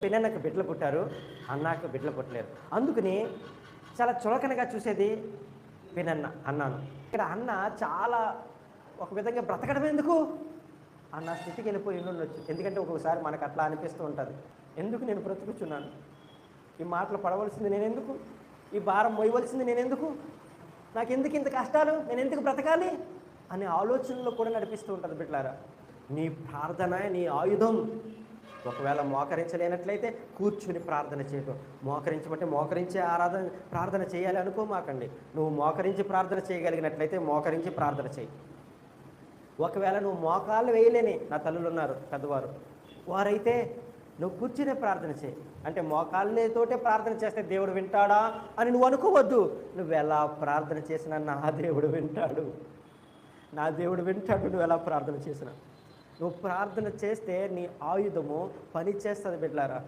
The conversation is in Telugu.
పిన్నన్నకు బిడ్డలు పుట్టారు, అన్నకు బిడ్డలు పుట్టలేరు. అందుకని చాలా చులకనగా చూసేది అన్నాను. ఇక్కడ అన్న చాలా ఒక విధంగా బ్రతకడం ఎందుకు అన్న స్థితికి వెళ్ళిపోయి ఉండొచ్చు. ఎందుకంటే ఒక్కొక్కసారి మనకు అట్లా అనిపిస్తూ ఉంటుంది. ఎందుకు నేను బ్రతుకుచున్నాను, ఈ మాటలు పడవలసింది నేనెందుకు, ఈ భారం మోయవలసింది నేనెందుకు, నాకెందుకు ఇంత కష్టాలు, నేను ఎందుకు బ్రతకాలి అనే ఆలోచనలో కూడా నడిపిస్తూ ఉంటుంది. బిడ్డలారా, నీ ప్రార్థన నీ ఆయుధం. ఒకవేళ మోకరించలేనట్లయితే కూర్చుని ప్రార్థన చేయడం. మోకరించమంటే మోకరించే ప్రార్థన చేయాలి అనుకోమాకండి. నువ్వు మోకరించి ప్రార్థన చేయగలిగినట్లయితే మోకరించి ప్రార్థన చేయి. ఒకవేళ నువ్వు మోకాళ్ళు వేయలేని నా తల్లులు ఉన్నారు పెద్దవారు, వారైతే నువ్వు కూర్చునే ప్రార్థన చేయి. అంటే మోకాళ్ళతోటే ప్రార్థన చేస్తే దేవుడు వింటాడా అని నువ్వు అనుకోవద్దు. నువ్వు ఎలా ప్రార్థన చేసినా నా దేవుడు వింటాడు, నా దేవుడు వింటాడు. నువ్వు ఎలా ప్రార్థన చేసినా, నువ్వు ప్రార్థన చేస్తే నీ ఆయుధము పని చేస్తుంది బిడ్డలారా.